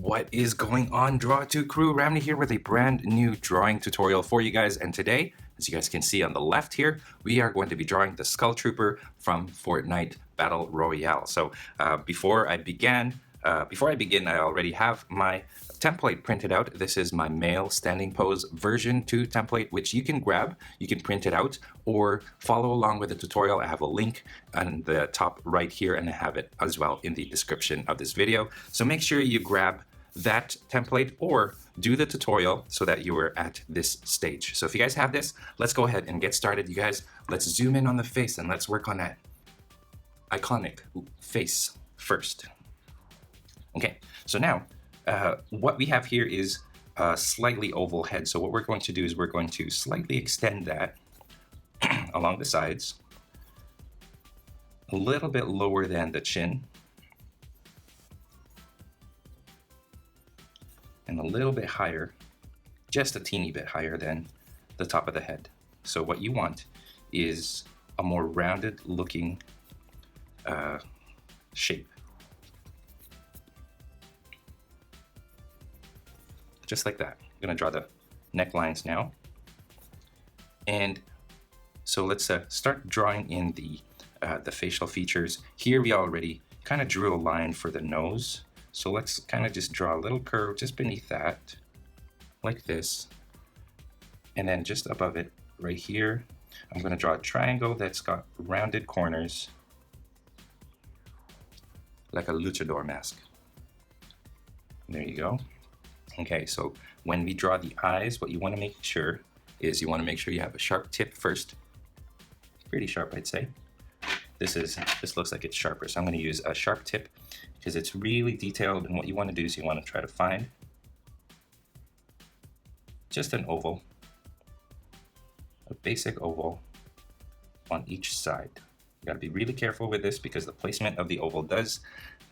What is going on, Draw2 crew? Ramny here with a brand new drawing tutorial for you guys, and today, as you guys can see on the left here, we are going to be drawing the Skull Trooper from Fortnite Battle Royale. So before I begin, I already have my template printed out. This is my male standing pose version 2 template, which you can grab, you can print it out, or follow along with the tutorial. I have a link on the top right here, and I have it as well in the description of this video. So make sure you grab that template or do the tutorial so that you are at this stage. So if you guys have this, let's go ahead and get started. You guys, let's zoom in on the face and let's work on that iconic face first. Okay, so now what we have here is a slightly oval head. So what we're going to do is we're going to slightly extend that along the sides, a little bit lower than the chin, and a little bit higher, just a teeny bit higher than the top of the head. So what you want is a more rounded looking shape. Just like that. I'm gonna draw the necklines now. And so let's start drawing in the facial features. Here we already kind of drew a line for the nose. So let's kind of just draw a little curve just beneath that, like this. And then just above it, right here, I'm gonna draw a triangle that's got rounded corners, like a luchador mask. There you go. Okay, so when we draw the eyes, what you wanna make sure is you wanna make sure you have a sharp tip first. Pretty sharp, I'd say. This looks like it's sharper, so I'm gonna use a sharp tip because it's really detailed, and what you want to do is you want to try to find just an oval, a basic oval on each side. You got to be really careful with this because the placement of the oval does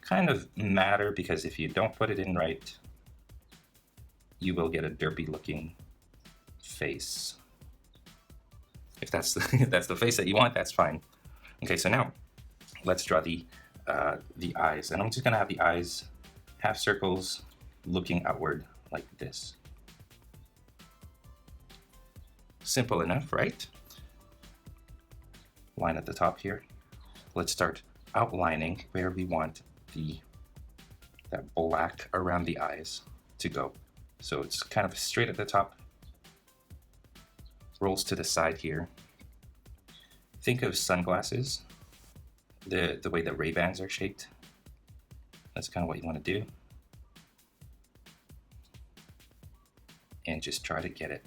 kind of matter, because if you don't put it in right, you will get a derpy looking face. If that's if that's the face that you want, that's fine. Okay, so now let's draw the eyes, and I'm just gonna have the eyes half circles looking outward like this. Simple enough, right? Line at the top here. Let's start outlining where we want that black around the eyes to go. So it's kind of straight at the top, rolls to the side here. Think of sunglasses, the way that Ray-Bans are shaped. That's kind of what you want to do. And just try to get it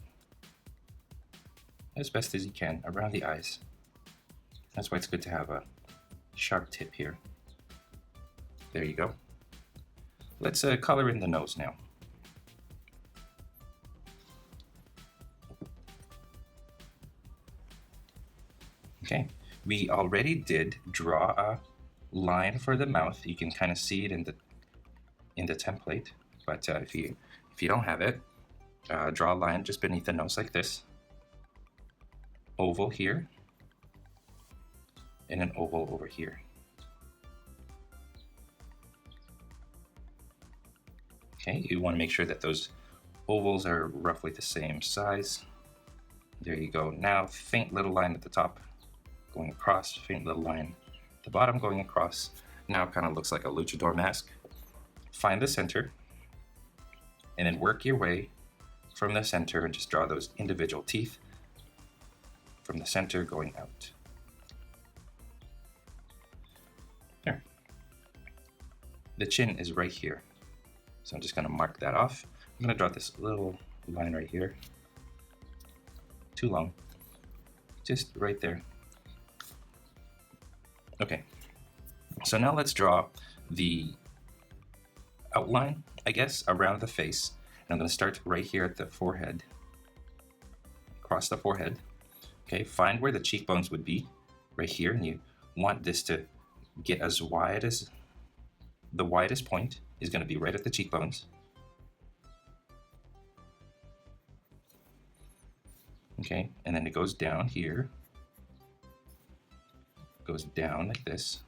as best as you can around the eyes. That's why it's good to have a sharp tip here. There you go. Let's color in the nose now. Okay, we already did draw a line for the mouth. You can kind of see it in the template, but if you don't have it, draw a line just beneath the nose like this. Oval here, and an oval over here. Okay, you want to make sure that those ovals are roughly the same size. There you go. Now, faint little line at the top going across, faint little line at the bottom going across. Now it kind of looks like a luchador mask. Find the center, and then work your way from the center and just draw those individual teeth from the center going out. There. The chin is right here. So I'm just gonna mark that off. I'm gonna draw this little line right here. Too long. Just right there. Okay, so now let's draw the outline, I guess, around the face. And I'm gonna start right here at the forehead, across the forehead. Okay, find where the cheekbones would be, right here, and you want this to get as wide as, the widest point is gonna be right at the cheekbones. Okay, and then it goes down here. Goes down like this.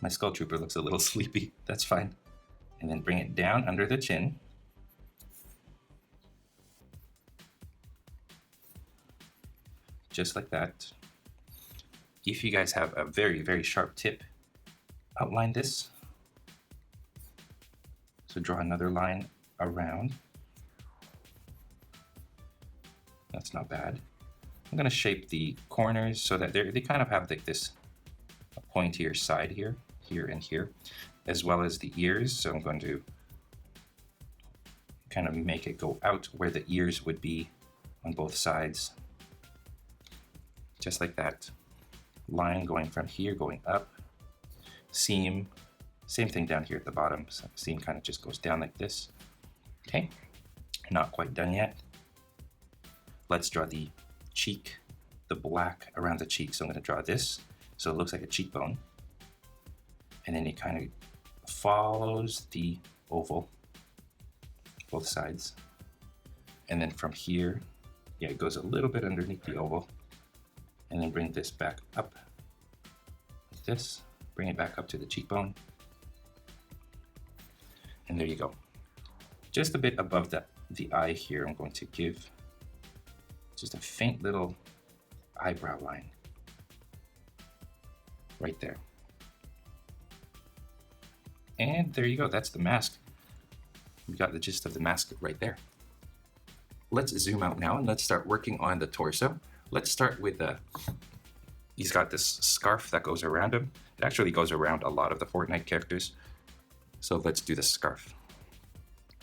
My skull trooper looks a little sleepy. That's fine. And then bring it down under the chin. Just like that. If you guys have a very, very sharp tip, outline this. So draw another line around. That's not bad. I'm going to shape the corners so that they kind of have like this pointier side here, here and here, as well as the ears. So I'm going to kind of make it go out where the ears would be on both sides. Just like that. Line going from here, going up. Seam, same thing down here at the bottom. So the seam kind of just goes down like this. Okay, not quite done yet. Let's draw the cheek, the black around the cheek. So I'm going to draw this so it looks like a cheekbone. And then it kind of follows the oval, both sides. And then from here, yeah, it goes a little bit underneath the oval. And then bring this back up like this. Bring it back up to the cheekbone. And there you go. Just a bit above the eye here, I'm going to give just a faint little eyebrow line right there. And there you go, that's the mask. We got the gist of the mask right there. Let's zoom out now and let's start working on the torso. Let's start with he's got this scarf that goes around him. It actually goes around a lot of the Fortnite characters. So let's do the scarf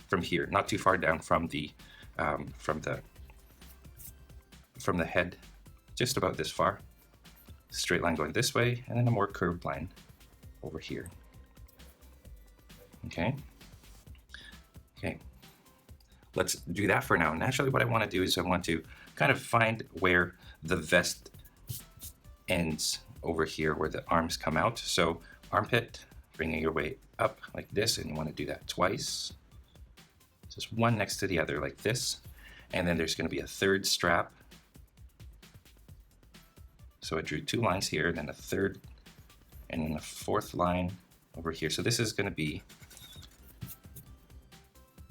from here, not too far down from the head, just about this far. Straight line going this way, and then a more curved line over here. Okay. Okay. Let's do that for now. And actually what I want to do is I want to kind of find where the vest ends over here, where the arms come out. So armpit, bringing your way up like this, and you want to do that twice. Just one next to the other like this. And then there's going to be a third strap. So I drew two lines here, then a third, and then a fourth line over here. So this is going to be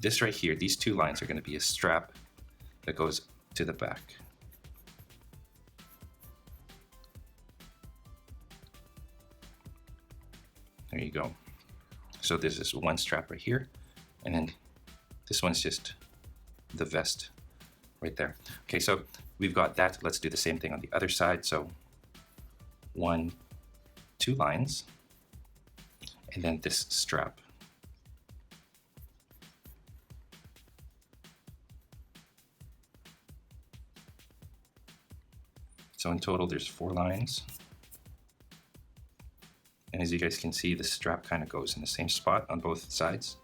this right here. These two lines are going to be a strap that goes to the back. There you go. So this is one strap right here, and then this one's just the vest right there. Okay, so we've got that. Let's do the same thing on the other side. So one, two lines, and then this strap. So in total, there's 4 lines. And as you guys can see, the strap kind of goes in the same spot on both sides.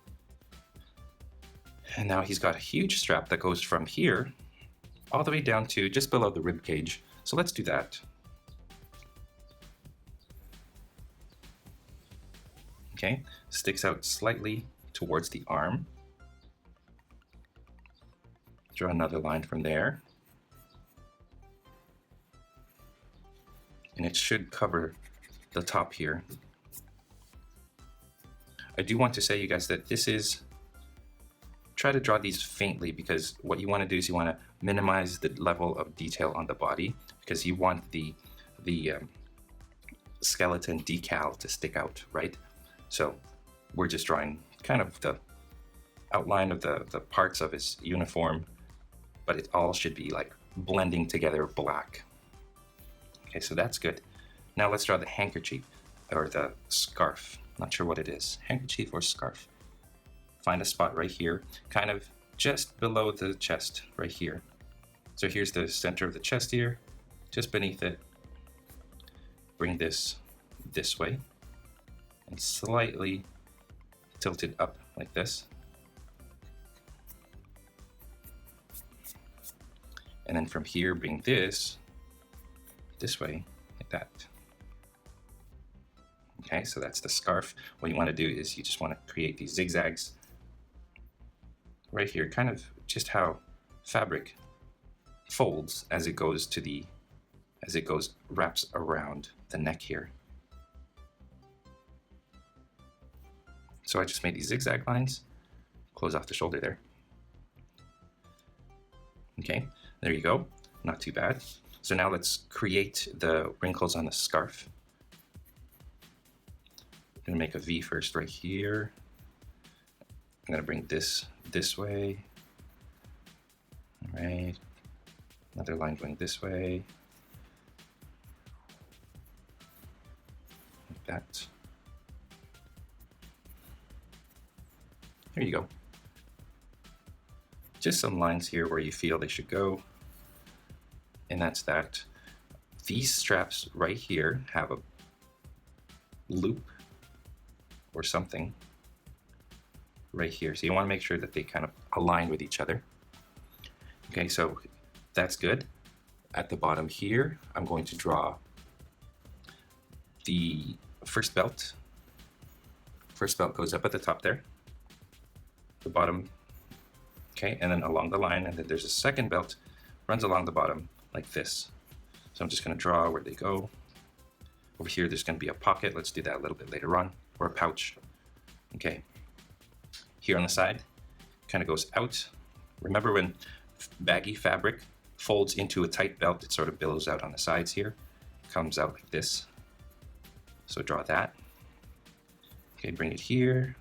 And now he's got a huge strap that goes from here all the way down to just below the rib cage. So let's do that. Okay, sticks out slightly towards the arm. Draw another line from there. And it should cover the top here. I do want to say, you guys, that this is, try to draw these faintly, because what you want to do is you want to minimize the level of detail on the body, because you want the skeleton decal to stick out, right? So we're just drawing kind of the outline of the parts of his uniform, but it all should be like blending together black. Okay, so that's good. Now let's draw the handkerchief, or the scarf. Not sure what it is, handkerchief or scarf. Find a spot right here, kind of just below the chest, right here. So here's the center of the chest here, just beneath it. Bring this way, and slightly tilt it up like this. And then from here, bring this way, like that. Okay, so that's the scarf. What you want to do is you just want to create these zigzags right here, kind of just how fabric folds as it goes wraps around the neck here. So I just made these zigzag lines, close off the shoulder there. Okay, there you go, not too bad. So now let's create the wrinkles on the scarf. I'm gonna make a V first right here. I'm gonna bring this way. All right, another line going this way. Like that. There you go. Just some lines here where you feel they should go. And that's that. These straps right here have a loop or something right here. So you want to make sure that they kind of align with each other. Okay, so that's good. At the bottom here, I'm going to draw the first belt. First belt goes up at the top there. The bottom, okay, and then along the line, and then there's a second belt runs along the bottom like this. So I'm just going to draw where they go. Over here, there's going to be a pocket. Let's do that a little bit later on, or a pouch. Okay. Here on the side, kind of goes out. Remember when baggy fabric folds into a tight belt, it sort of billows out on the sides here. Comes out like this. So draw that. Okay, bring it here.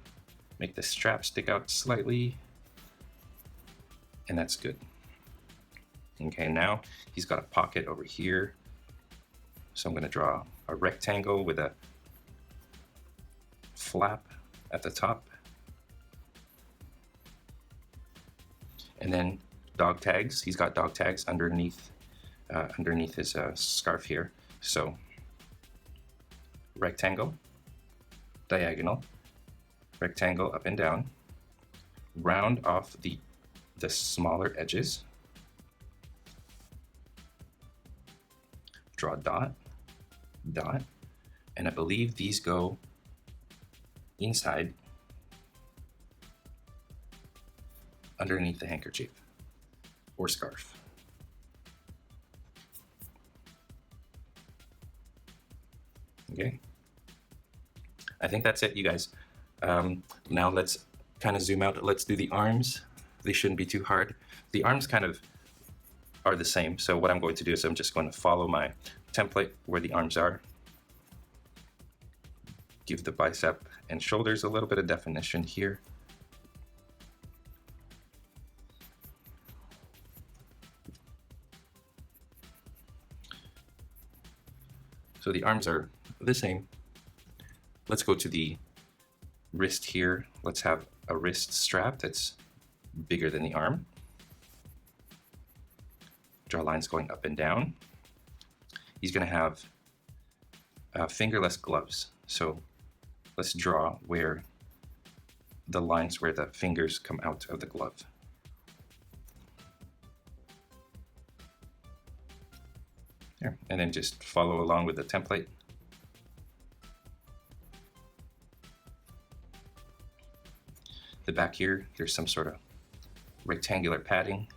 Make the strap stick out slightly. And that's good. Okay, now he's got a pocket over here. So I'm going to draw a rectangle with a flap at the top. And then dog tags. He's got dog tags underneath his scarf here. So rectangle, diagonal, rectangle up and down. Round off the smaller edges. Draw dot, dot, and I believe these go inside underneath the handkerchief or scarf. Okay, I think that's it, you guys. Now let's kind of zoom out. Let's do the arms. They shouldn't be too hard. The arms kind of are the same. So what I'm going to do is I'm just going to follow my template where the arms are. Give the bicep and shoulders a little bit of definition here. So the arms are the same. Let's go to the wrist here. Let's have a wrist strap that's bigger than the arm. Draw lines going up and down. He's going to have fingerless gloves. So let's draw where the lines where the fingers come out of the glove. There. And then just follow along with the template. The back here, there's some sort of rectangular padding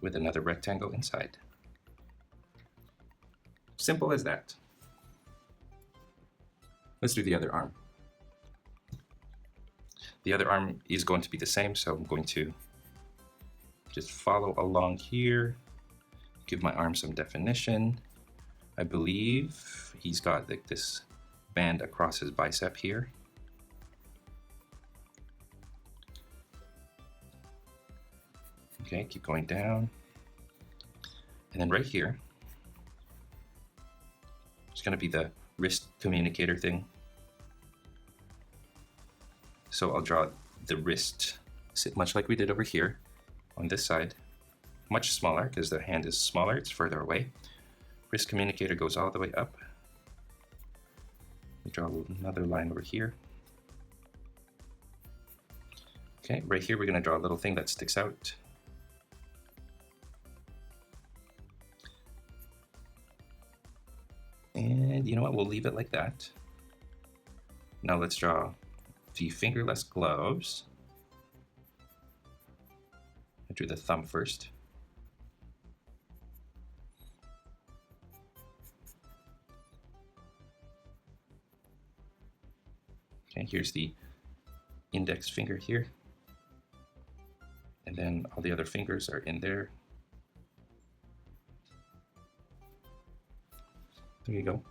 with another rectangle inside. Simple as that. Let's do the other arm. The other arm is going to be the same, so I'm going to just follow along here, give my arm some definition. I believe he's got like this band across his bicep here. Okay, keep going down. And then right here, it's going to be the wrist communicator thing. So I'll draw the wrist, much like we did over here on this side. Much smaller because the hand is smaller, it's further away. Wrist communicator goes all the way up. We draw another line over here. Okay, right here we're going to draw a little thing that sticks out. And you know what, we'll leave it like that. Now let's draw the fingerless gloves. I drew the thumb first. Okay, here's the index finger here. And then all the other fingers are in there. There you go.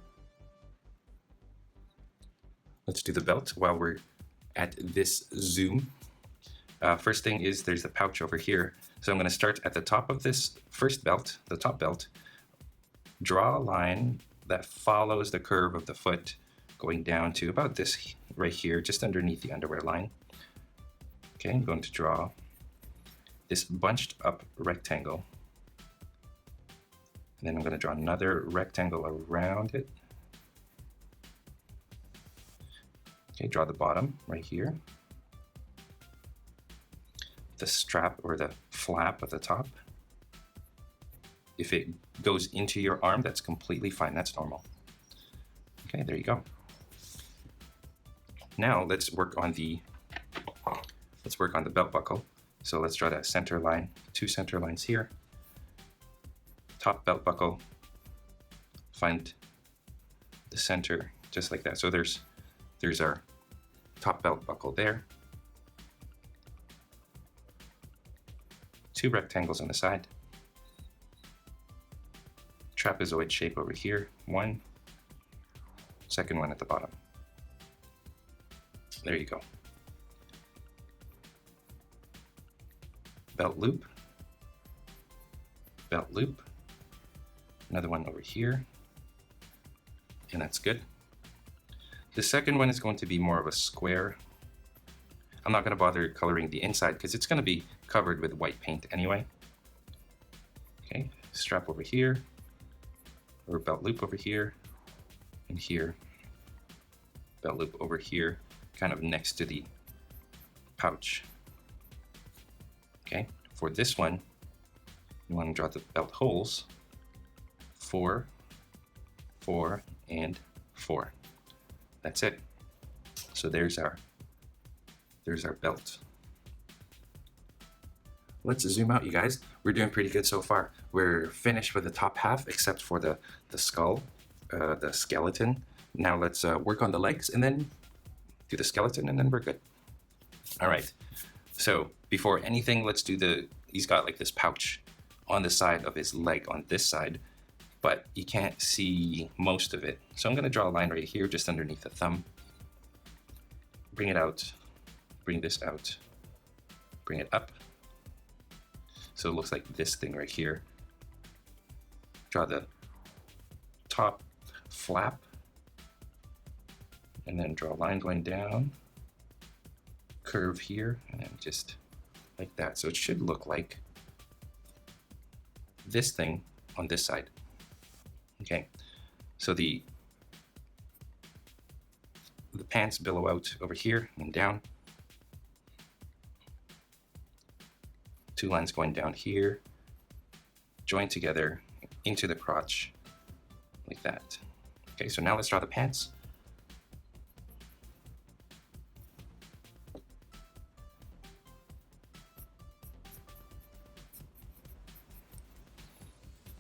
Let's do the belt while we're at this zoom. First thing is there's a pouch over here. So I'm going to start at the top of this first belt, the top belt, draw a line that follows the curve of the foot going down to about this right here, just underneath the underwear line. Okay, I'm going to draw this bunched up rectangle. And then I'm going to draw another rectangle around it. Okay, draw the bottom right here. The strap or the flap at the top. If it goes into your arm, that's completely fine. That's normal. Okay, there you go. Now let's work on the belt buckle. So let's draw that center line, 2 center lines here. Top belt buckle. Find the center just like that. So there's our top belt buckle there. 2 rectangles on the side. Trapezoid shape over here, 1. Second one at the bottom. There you go. Belt loop. Belt loop. Another one over here. And that's good. The second one is going to be more of a square. I'm not going to bother coloring the inside because it's going to be covered with white paint anyway. Okay, strap over here, or belt loop over here, and here. Belt loop over here, kind of next to the pouch. Okay, for this one, you want to draw the belt holes, 4, 4, and 4. That's it. So there's our belt. Let's zoom out, you guys. We're doing pretty good so far. We're finished with the top half, except for the skull, the skeleton. Now let's work on the legs and then do the skeleton, and then we're good. All right. So before anything, let's do he's got like this pouch on the side of his leg on this side, but you can't see most of it. So I'm gonna draw a line right here, just underneath the thumb. Bring it out, bring this out, bring it up. So it looks like this thing right here. Draw the top flap, and then draw a line going down, curve here, and then just like that. So it should look like this thing on this side. Okay, so the pants billow out over here and down. 2 lines going down here, join together into the crotch like that. Okay, so now let's draw the pants.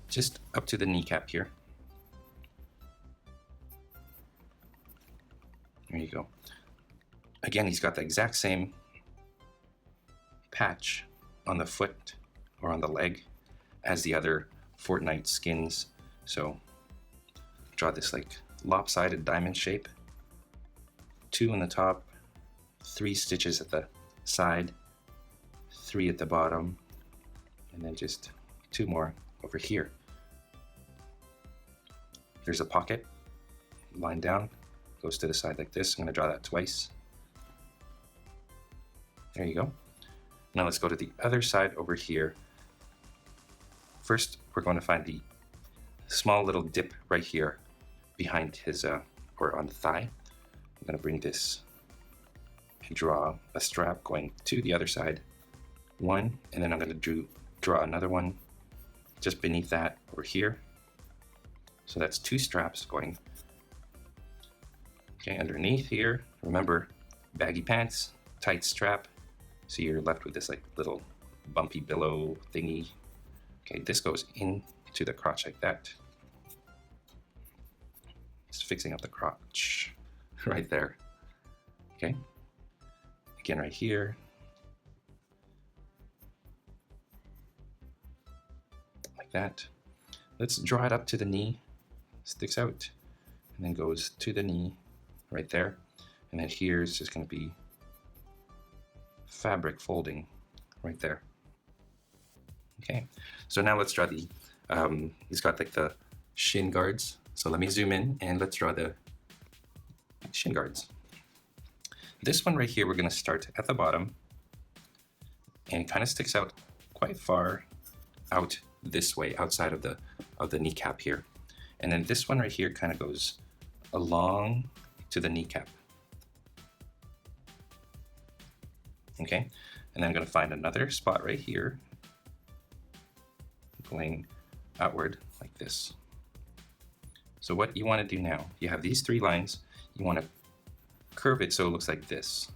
Just up to the kneecap here. There you go. Again, he's got the exact same patch on the foot or on the leg as the other Fortnite skins. So draw this like lopsided diamond shape. 2 on the top, 3 stitches at the side, 3 at the bottom, and then just 2 more over here. There's a pocket, line down, goes to the side like this. I'm gonna draw that twice. There you go. Now let's go to the other side over here. First, we're going to find the small little dip right here behind his, or on the thigh. I'm gonna bring this and draw a strap going to the other side. 1, and then I'm gonna draw another one just beneath that over here. So that's 2 straps going. Okay, underneath here, remember, baggy pants, tight strap. So you're left with this like little bumpy billow thingy. Okay, this goes into the crotch like that. Just fixing up the crotch right there. Okay, again right here, like that. Let's draw it up to the knee, sticks out, and then goes to the knee right there. And then here's just going to be fabric folding right there. Okay, so now let's draw the, he's got like the shin guards. So let me zoom in and let's draw the shin guards. This one right here, we're going to start at the bottom, and it kind of sticks out quite far out this way, outside of the kneecap here. And then this one right here kind of goes along to the kneecap. Okay, and then I'm going to find another spot right here, going outward like this. So what you want to do now, you have these 3 lines, you want to curve it so it looks like this.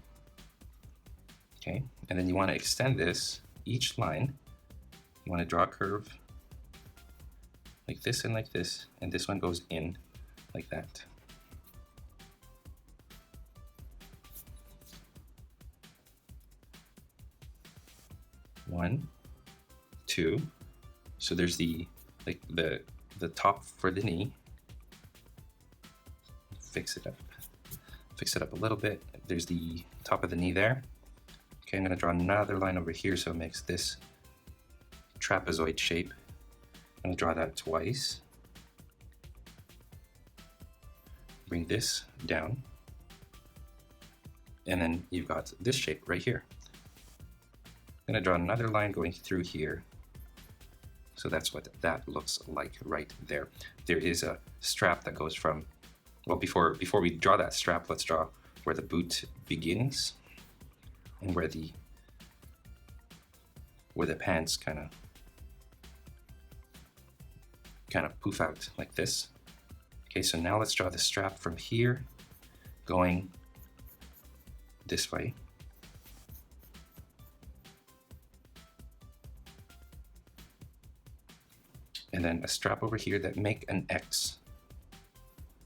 Okay, and then you want to extend this, each line, you want to draw a curve like this, and this one goes in like that. One, two. So there's the the top for the knee. Fix it up a little bit. There's the top of the knee there. Okay, I'm gonna draw another line over here so it makes this trapezoid shape. I'm gonna draw that twice. Bring this down. And then you've got this shape right here. I'm gonna draw another line going through here. So that's what that looks like right there. There is a strap that goes from, well, before we draw that strap, let's draw where the boot begins and where the pants kind of poof out like this. Okay, so now let's draw the strap from here going this way. And then a strap over here that make an X.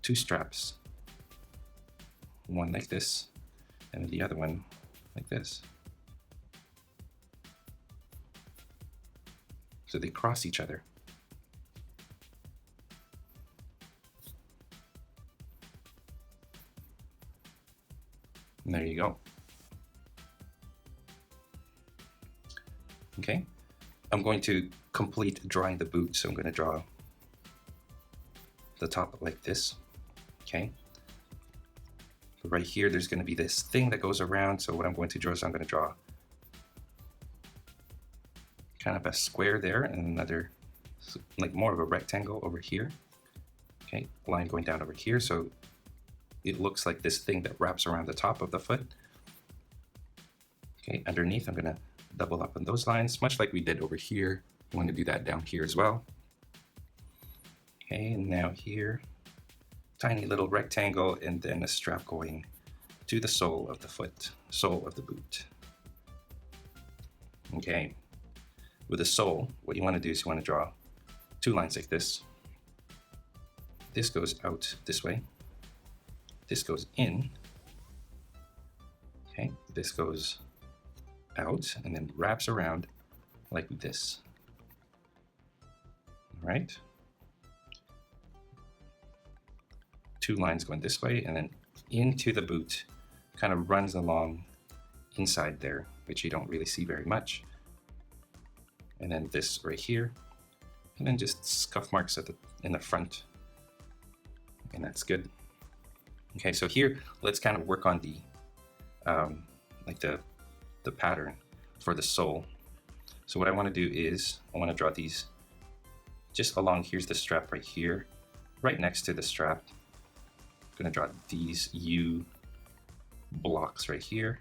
2 straps. One like this, and the other one like this. So they cross each other. And there you go. Okay, I'm going to complete drawing the boot, so I'm going to draw the top like this. Okay, so right here there's going to be this thing that goes around, so what I'm going to draw is I'm going to draw kind of a square there and another, like more of a rectangle over here. Okay, line going down over here, so it looks like this thing that wraps around the top of the foot. Okay, underneath I'm going to double up on those lines, much like we did over here. I want to do that down here as well. Okay, and now here, tiny little rectangle, and then a strap going to the sole of the foot, sole of the boot. Okay, with the sole, what you want to do is you want to draw 2 lines like this. This goes out this way. This goes in. Okay, this goes out and then wraps around like this. All right. 2 lines going this way and then into the boot, kind of runs along inside there, which you don't really see very much. And then this right here, and then just scuff marks in the front, and that's good. Okay, so here let's kind of work on the like the pattern for the sole. So what I want to do is I want to draw these just along. Here's the strap right here, right next to the strap. I'm going to draw these U blocks right here.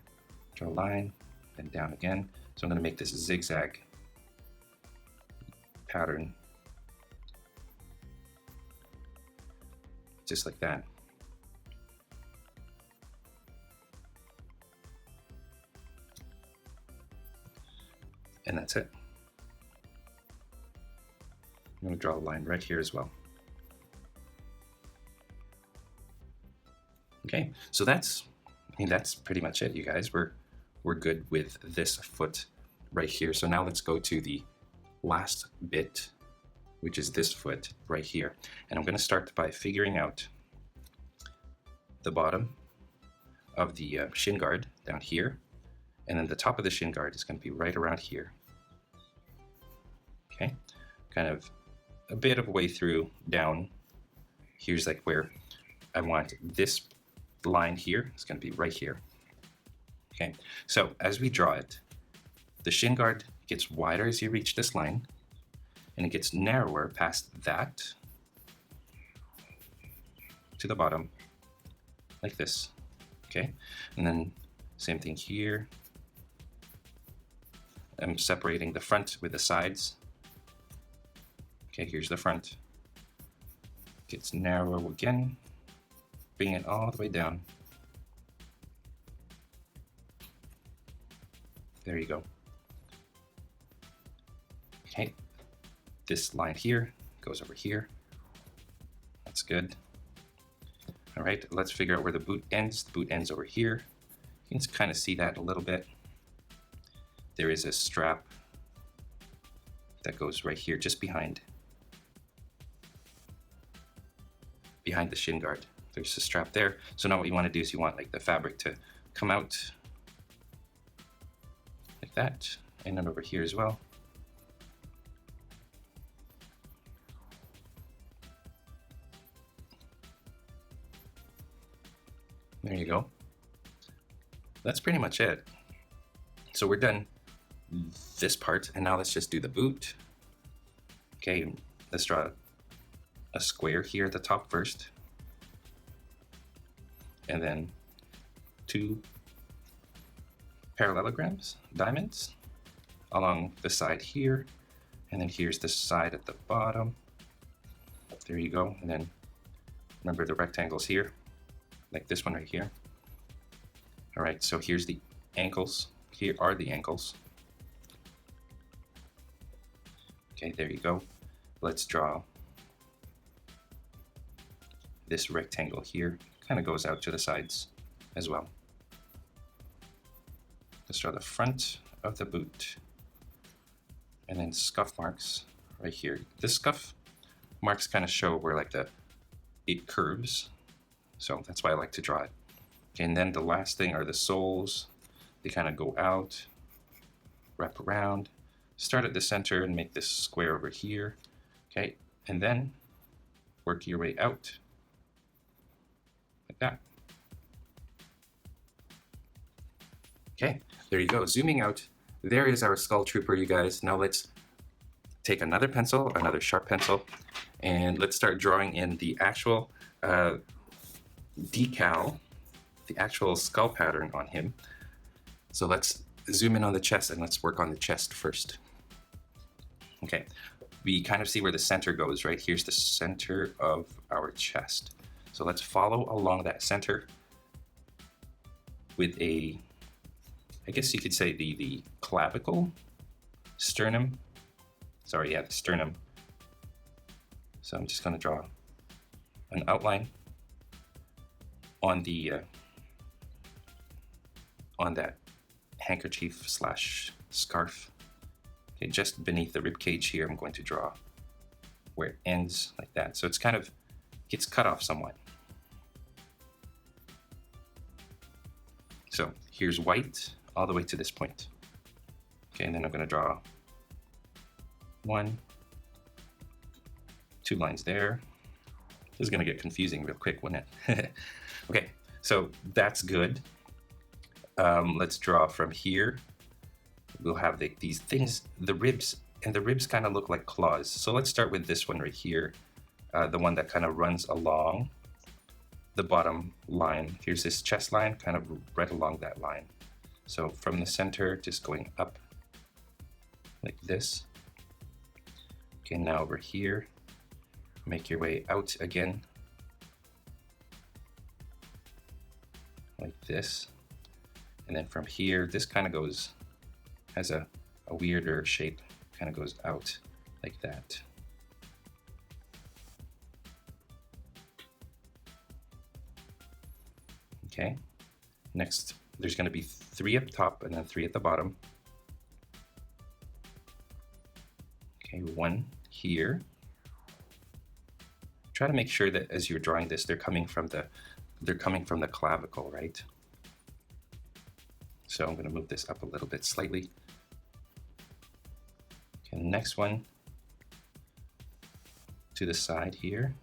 Draw a line, then down again. So I'm going to make this zigzag pattern, just like that. And that's it. I'm going to draw a line right here as well. Okay, so that's mean, that's pretty much it, you guys. We're good with this foot right here. So now let's go to the last bit, which is this foot right here. And I'm going to start by figuring out the bottom of the shin guard down here. And then the top of the shin guard is going to be right around here. Okay, kind of a bit of a way through down. Here's like where I want this line here. It's going to be right here. Okay, so as we draw it, the shin guard gets wider as you reach this line, and it gets narrower past that to the bottom, like this. Okay, and then same thing here. I'm separating the front with the sides. Okay, here's the front. Gets narrower again, bring it all the way down. There you go. Okay, this line here goes over here. That's good. All right, let's figure out where the boot ends. The boot ends over here. You can kind of see that a little bit. There is a strap that goes right here, just behind the shin guard. There's a strap there. So now what you want to do is you want like the fabric to come out like that, and then over here as well. There you go. That's pretty much it. So we're done this part, and now let's just do the boot. Okay, let's draw a square here at the top first, and then 2 parallelograms, diamonds, along the side here, and then here's the side at the bottom. There you go. And then remember the rectangles here, like this one right here. All right, so here's the ankles. Here are the ankles. Okay, there you go. Let's draw this rectangle here. Kind of goes out to the sides as well. Let's draw the front of the boot, and then scuff marks right here. The scuff marks kind of show where like it curves, so that's why I like to draw it. Okay, and then the last thing are the soles. They kind of go out, wrap around, start at the center and make this square over here. Okay, and then work your way out like that. Okay, there you go. Zooming out, there is our skull trooper, you guys. Now let's take another pencil, another sharp pencil, and let's start drawing in the actual decal, the actual skull pattern on him. So let's zoom in on the chest, and let's work on the chest first. Okay, we kind of see where the center goes, right? Here's the center of our chest. So let's follow along that center with a, I guess you could say the clavicle, sternum. Sorry, yeah, the sternum. So I'm just going to draw an outline on the on that handkerchief slash scarf. Okay, just beneath the rib cage here, I'm going to draw where it ends like that. So it's kind of gets cut off somewhat. So here's white all the way to this point. Okay, and then I'm going to draw 1, 2 lines there. This is going to get confusing real quick, wouldn't it? Okay, so that's good. Let's draw from here. We'll have these things, the ribs, and the ribs kind of look like claws. So let's start with this one right here, the one that kind of runs along the bottom line. Here's this chest line, kind of right along that line. So from the center, just going up like this. Okay, now over here, make your way out again, like this. And then from here, this kind of goes, has a weirder shape, kind of goes out like that. Okay, Next, there's going to be 3 up top and then 3 at the bottom. Okay, 1 here. Try to make sure that as you're drawing this, they're coming from the clavicle, right? So I'm going to move this up a little bit slightly. Okay, next one to the side here.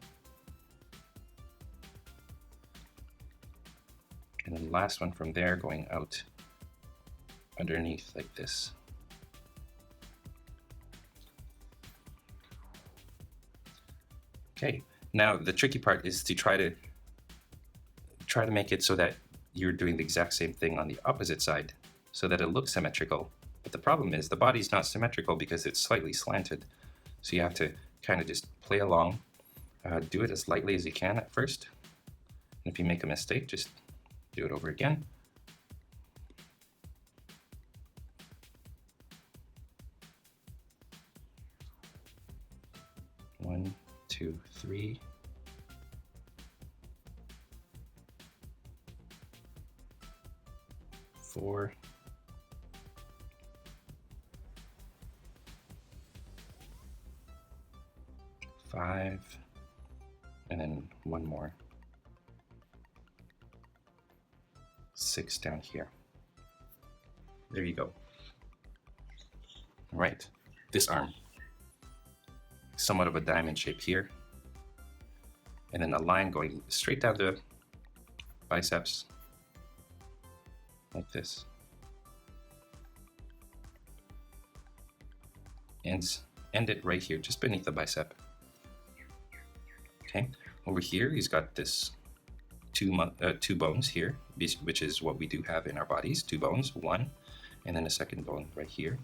And then last one from there going out underneath like this. Okay, now the tricky part is to try to make it so that you're doing the exact same thing on the opposite side so that it looks symmetrical. But the problem is the body's not symmetrical because it's slightly slanted. So you have to kind of just play along, do it as lightly as you can at first. And if you make a mistake, just do it over again. One, 2, 3. 4. 5. And then 1 more. 6 down here. There you go. All right, this arm. Somewhat of a diamond shape here. And then a line going straight down the biceps. Like this. And end it right here, just beneath the bicep. Okay, over here he's got this two bones here, which is what we do have in our bodies. 2 bones, 1, and then a second bone right here.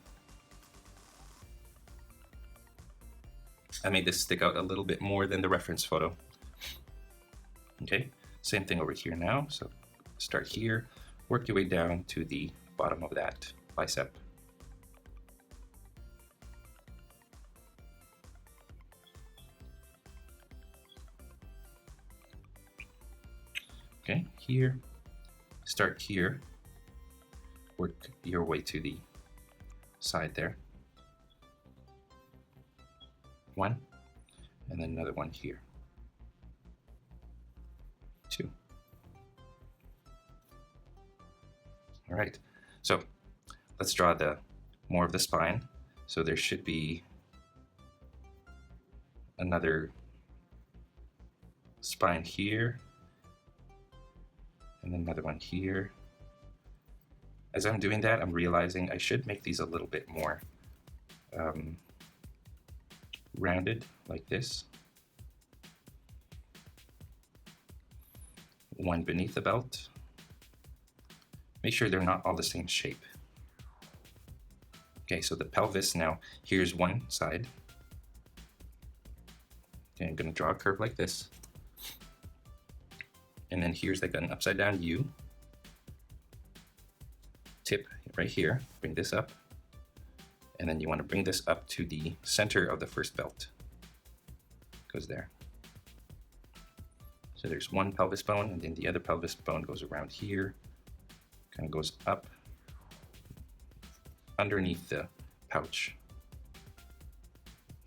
I made this stick out a little bit more than the reference photo. Okay, same thing over here now. So start here, work your way down to the bottom of that bicep. Okay, here, start here, work your way to the side there. 1, and then another one here. 2. All right, so let's draw more of the spine. So there should be another spine here, and then another one here. As I'm doing that, I'm realizing I should make these a little bit more rounded, like this. 1 beneath the belt. Make sure they're not all the same shape. Okay, so the pelvis now, here's one side. Okay, I'm gonna draw a curve like this. And then here's like an upside down U. Tip right here, bring this up. And then you want to bring this up to the center of the first belt. Goes there. So there's one pelvis bone, and then the other pelvis bone goes around here. Kind of goes up underneath the pouch.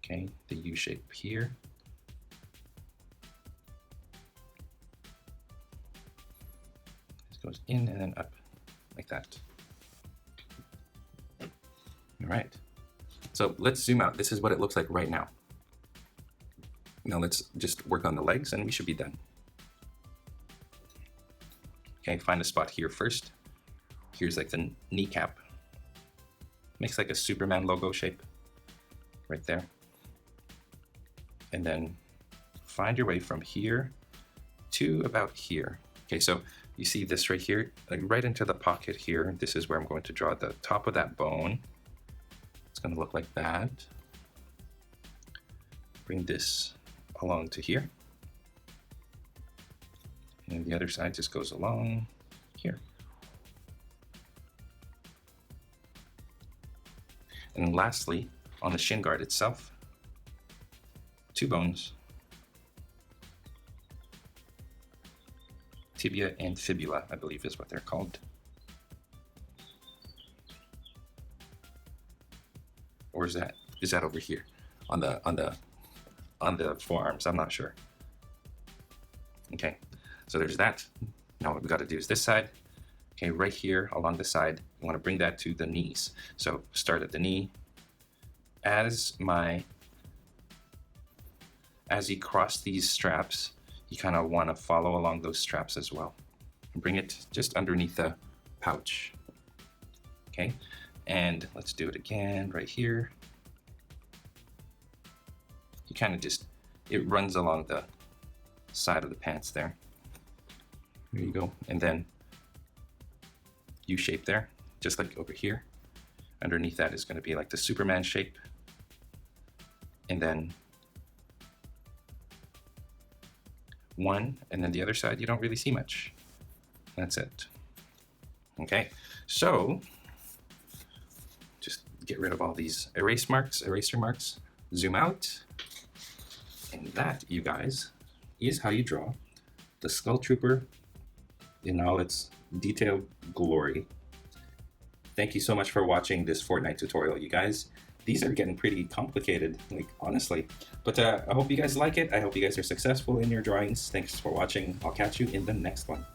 Okay, the U shape here. This goes in and then up like that. All right, so let's zoom out. This is what it looks like right now. Now let's just work on the legs and we should be done. Okay, find a spot here first. Here's like the kneecap. Makes like a Superman logo shape right there. And then find your way from here to about here. Okay, so you see this right here, like right into the pocket here. This is where I'm going to draw the top of that bone. It's going to look like that. Bring this along to here. And the other side just goes along here. And lastly, on the shin guard itself, 2 bones, tibia and fibula, I believe is what they're called. Or is that over here on the forearms? I'm not sure. Okay, so there's that. Now what we got to do is this side. Okay, right here along the side, you want to bring that to the knees. So start at the knee. As you cross these straps, you kind of want to follow along those straps as well. And bring it just underneath the pouch. Okay, and let's do it again right here. You kind of just, it runs along the side of the pants there. There you go. And then U shape there, just like over here. Underneath that is going to be like the Superman shape. And then one, and then the other side, you don't really see much. That's it. Okay, so just get rid of all these eraser marks, zoom out, and that, you guys, is how you draw the Skull Trooper in all its detailed glory. Thank you so much for watching this Fortnite tutorial, you guys. These are getting pretty complicated, like, honestly. But I hope you guys like it. I hope you guys are successful in your drawings. Thanks for watching. I'll catch you in the next one.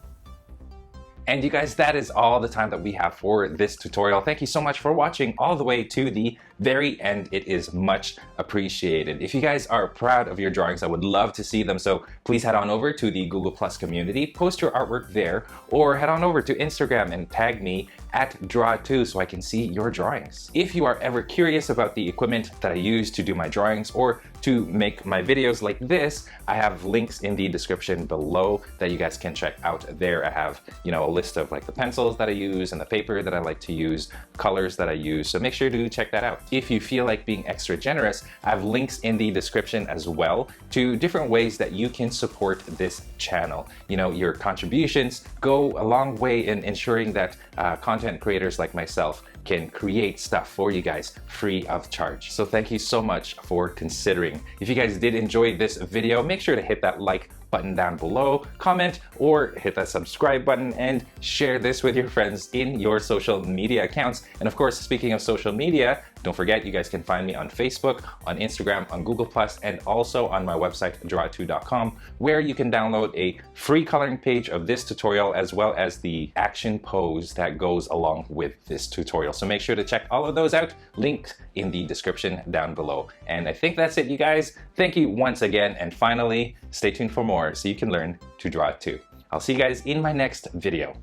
And you guys, that is all the time that we have for this tutorial. Thank you so much for watching all the way to the very end. It is much appreciated. If you guys are proud of your drawings, I would love to see them. So please head on over to the Google Plus community, post your artwork there, or head on over to Instagram and tag me at Draw2 so I can see your drawings. If you are ever curious about the equipment that I use to do my drawings or to make my videos like this, I have links in the description below that you guys can check out there. I have, a list of like the pencils that I use and the paper that I like to use, colors that I use, so make sure to check that out. If you feel like being extra generous, I have links in the description as well to different ways that you can support this channel. Your contributions go a long way in ensuring that content creators like myself can create stuff for you guys free of charge. So thank you so much for considering. If you guys did enjoy this video, make sure to hit that like button down below, comment, or hit that subscribe button, and share this with your friends in your social media accounts. And of course, speaking of social media, don't forget you guys can find me on Facebook, on Instagram, on Google+, and also on my website, draw2.com, where you can download a free coloring page of this tutorial as well as the action pose that goes along with this tutorial. So make sure to check all of those out, linked in the description down below. And I think that's it, you guys. Thank you once again, and finally, stay tuned for more so you can learn to draw too. I'll see you guys in my next video.